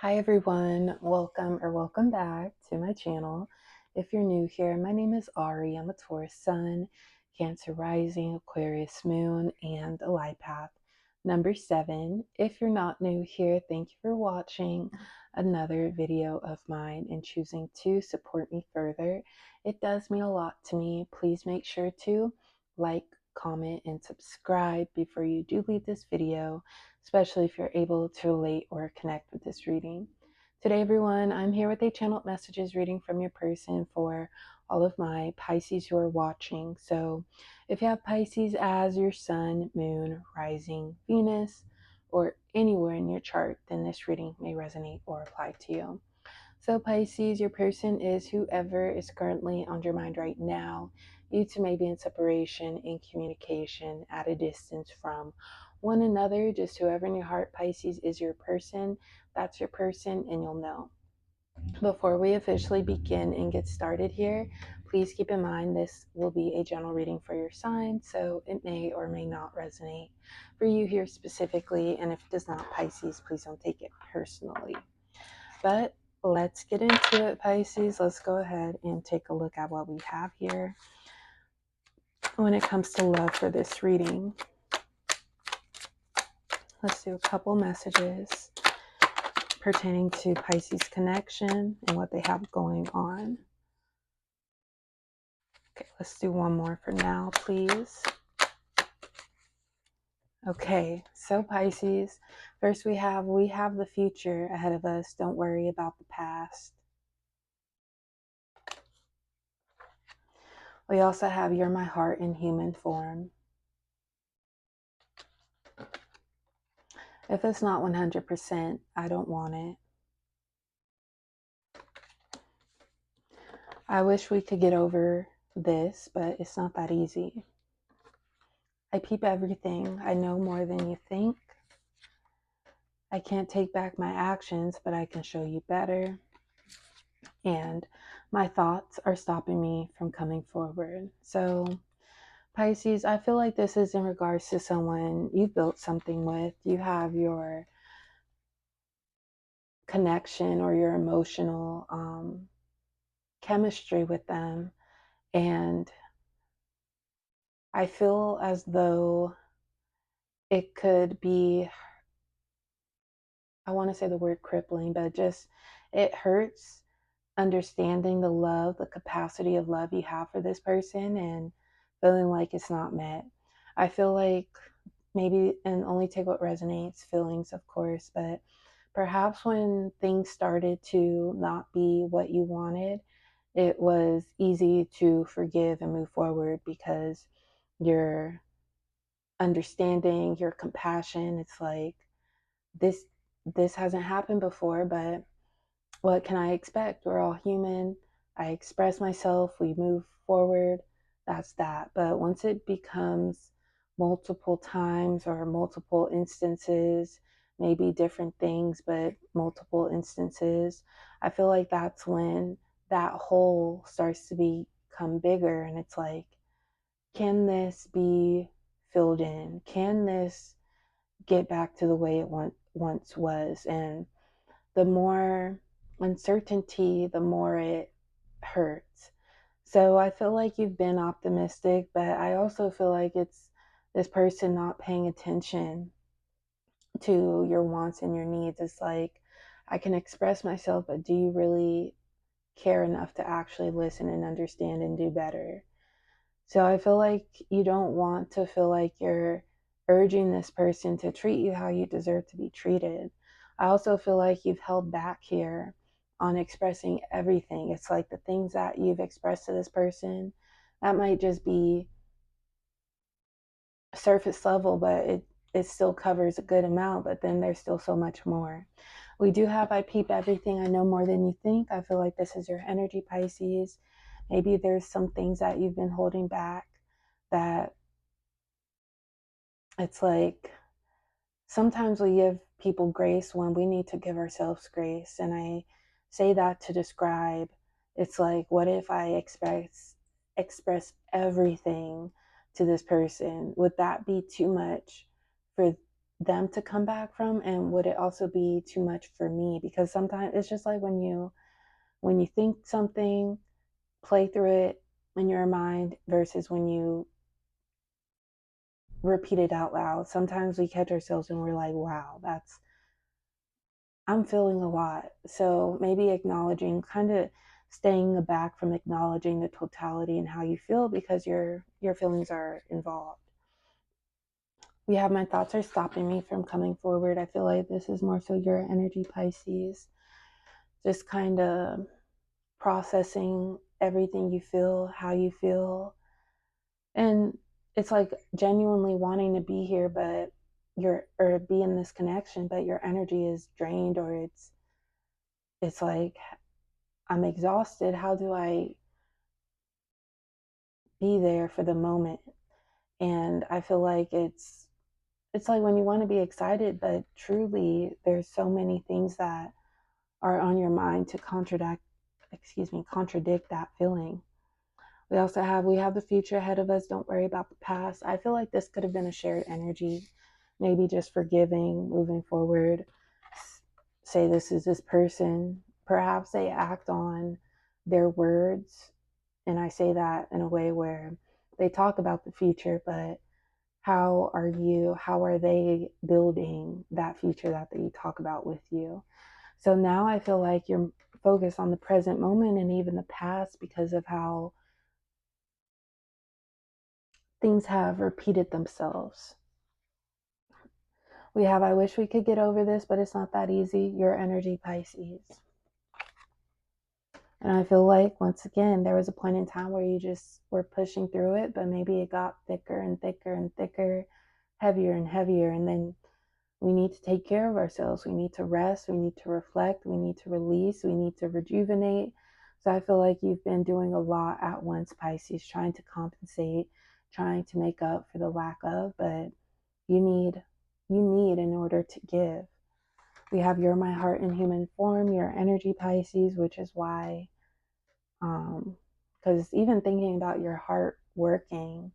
Hi everyone, welcome back to my channel. If you're new here, my name is Ari. I'm a Taurus sun, Cancer rising, Aquarius moon, and a light path. Number 7. If you're not new here, thank you for watching another video of mine and choosing to support me further. It does mean a lot to me. Please make sure to like, comment, and subscribe before you do leave this video, especially if you're able to relate or connect with this reading. Today, everyone, I'm here with a channeled messages reading from your person for all of my Pisces who are watching. So if you have Pisces as your sun, moon, rising, Venus, or anywhere in your chart, then this reading may resonate or apply to you. So Pisces, your person is whoever is currently on your mind right now. You two may be in separation, in communication, at a distance from one another. Just whoever in your heart, Pisces, is your person. That's your person, and you'll know. Before we officially begin and get started here, please keep in mind this will be a general reading for your sign, so it may or may not resonate for you here specifically. And if it does not, Pisces, please don't take it personally. But let's get into it, Pisces. Let's go ahead and take a look at what we have here when it comes to love for this reading. Let's do a couple messages pertaining to Pisces connection and what they have going on. Okay, let's do one more for now, please. Okay, so Pisces, first we have the future ahead of us. Don't worry about the past. We also have you're my heart in human form. If it's not 100%, I don't want it. I wish we could get over this, but it's not that easy. I peep everything. I know more than you think. I can't take back my actions, but I can show you better. And my thoughts are stopping me from coming forward. So Pisces, I feel like this is in regards to someone you've built something with. You have your connection or your emotional chemistry with them. And I feel as though it could be, I want to say the word crippling, but just it hurts understanding the love, the capacity of love you have for this person and feeling like it's not met. I feel like maybe, and only take what resonates, feelings, of course, but perhaps when things started to not be what you wanted, it was easy to forgive and move forward because your understanding, your compassion, it's like this hasn't happened before, but what can I expect? We're all human. I express myself, we move forward. That's that. But once it becomes multiple times or multiple instances, maybe different things, but multiple instances, I feel like that's when that hole starts to become bigger. And it's like, can this be filled in? Can this get back to the way it once was? And the more uncertainty, the more it hurts. So I feel like you've been optimistic, but I also feel like it's this person not paying attention to your wants and your needs. It's like, I can express myself, but do you really care enough to actually listen and understand and do better? So I feel like you don't want to feel like you're urging this person to treat you how you deserve to be treated. I also feel like you've held back here on expressing everything. It's like the things that you've expressed to this person, that might just be surface level, but it still covers a good amount, but then there's still so much more. We do have I peep everything. I know more than you think. I feel like this is your energy, Pisces. Maybe there's some things that you've been holding back that it's like sometimes we give people grace when we need to give ourselves grace. And I say that to describe, it's like, what if I express everything to this person? Would that be too much for them to come back from, and would it also be too much for me? Because sometimes it's just like when you think something, play through it in your mind versus when you repeat it out loud. Sometimes we catch ourselves and we're like, wow, that's, I'm feeling a lot. So maybe acknowledging, kind of staying back from acknowledging the totality and how you feel, because your feelings are involved. We have, my thoughts are stopping me from coming forward. I feel like this is more so your energy, Pisces. Just kind of processing everything you feel, how you feel. And it's like genuinely wanting to be here, but or be in this connection, but your energy is drained, or it's like, I'm exhausted. How do I be there for the moment? And I feel like it's like when you want to be excited, but truly there's so many things that are on your mind to contradict that feeling. We have the future ahead of us. Don't worry about the past. I feel like this could have been a shared energy, maybe just forgiving, moving forward. Say this is this person. Perhaps they act on their words, and I say that in a way where they talk about the future, but how are they building that future that they talk about with you? So now I feel like you're focused on the present moment and even the past, because of how things have repeated themselves. We have, I wish we could get over this, but it's not that easy. Your energy, Pisces. And I feel like, once again, there was a point in time where you just were pushing through it, but maybe it got thicker and thicker and thicker, heavier and heavier. And then we need to take care of ourselves. We need to rest. We need to reflect. We need to release. We need to rejuvenate. So I feel like you've been doing a lot at once, Pisces, trying to compensate, trying to make up for the lack of, but you need in order to give. We have You're My Heart in Human Form, your energy, Pisces, which is why, because even thinking about your heart working,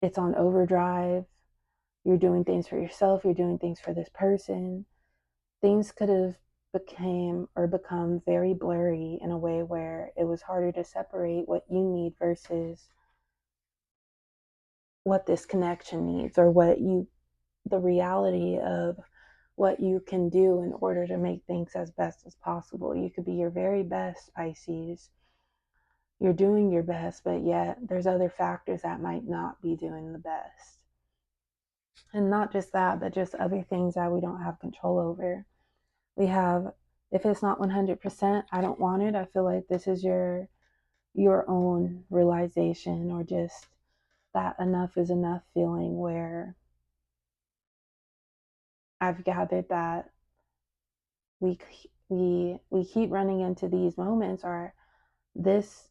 it's on overdrive. You're doing things for yourself. You're doing things for this person. Things could have become very blurry in a way where it was harder to separate what you need versus what this connection needs, or the reality of what you can do in order to make things as best as possible. You could be your very best, Pisces. You're doing your best, but yet there's other factors that might not be doing the best. And not just that, but just other things that we don't have control over. We have, if it's not 100%, I don't want it. I feel like this is your own realization, or just that enough is enough feeling, where I've gathered that we we keep running into these moments, or this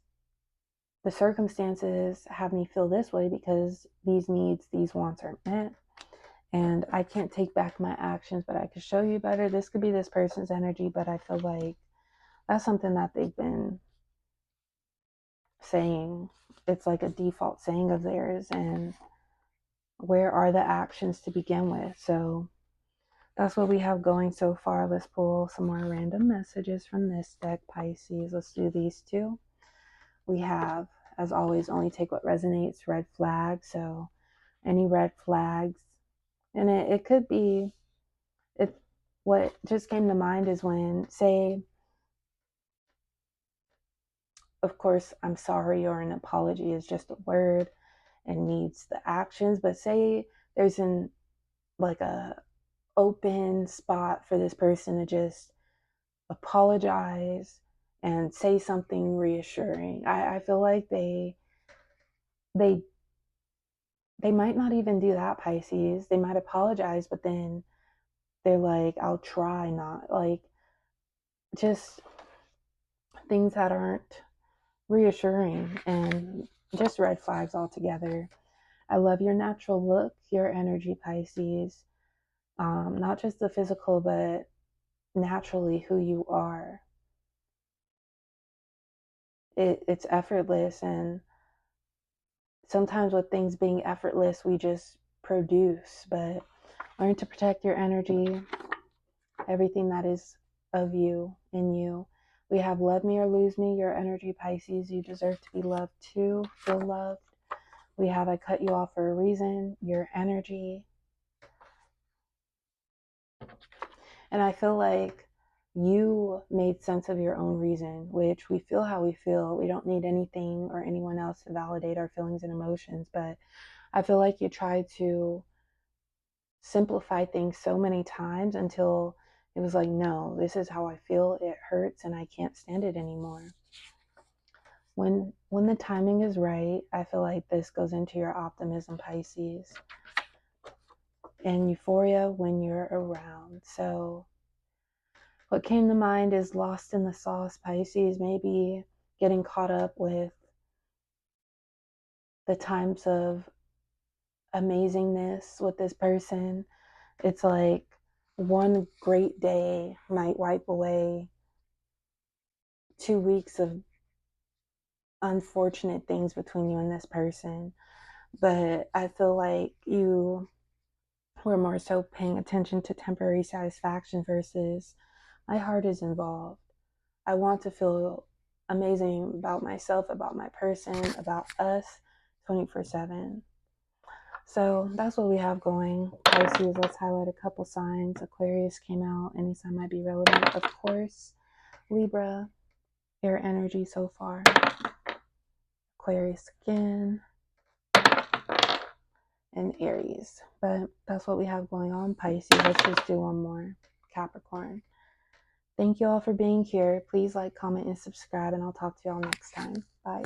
the circumstances have me feel this way because these needs, these wants aren't met, and I can't take back my actions, but I could show you better. This could be this person's energy, but I feel like that's something that they've been saying. It's like a default saying of theirs, and where are the actions to begin with? So that's what we have going so far. Let's pull some more random messages from this deck, Pisces. Let's do these two. We have, as always, only take what resonates, red flag. So any red flags, and it could be, what just came to mind is when, say, of course, I'm sorry or an apology is just a word and needs the actions, but say there's like a open spot for this person to just apologize and say something reassuring. I feel like they they might not even do that, Pisces. They might apologize, but then they're like, I'll try not, like, just things that aren't reassuring, and just red flags altogether. I love your natural look, your energy, Pisces. Not just the physical, but naturally who you are. It's effortless, and sometimes with things being effortless, we just produce, but learn to protect your energy, everything that is of you, in you. We have love me or lose me, your energy, Pisces. You deserve to be loved too, feel loved. We have I cut you off for a reason, your energy. And I feel like you made sense of your own reason, which we feel how we feel. We don't need anything or anyone else to validate our feelings and emotions. But I feel like you tried to simplify things so many times until it was like, no, this is how I feel. It hurts and I can't stand it anymore. When the timing is right, I feel like this goes into your optimism, Pisces, and euphoria when you're around. So what came to mind is lost in the sauce, Pisces, maybe getting caught up with the times of amazingness with this person. It's like one great day might wipe away 2 weeks of unfortunate things between you and this person. But I feel like you were more so paying attention to temporary satisfaction versus my heart is involved. I want to feel amazing about myself, about my person, about us 24/7. So that's what we have going. Pisces, let's highlight a couple signs. Aquarius came out. Any sign might be relevant, of course. Libra, air energy so far. Aquarius again. And Aries. But that's what we have going on, Pisces. Let's just do one more. Capricorn. Thank you all for being here. Please like, comment, and subscribe, and I'll talk to y'all next time. Bye.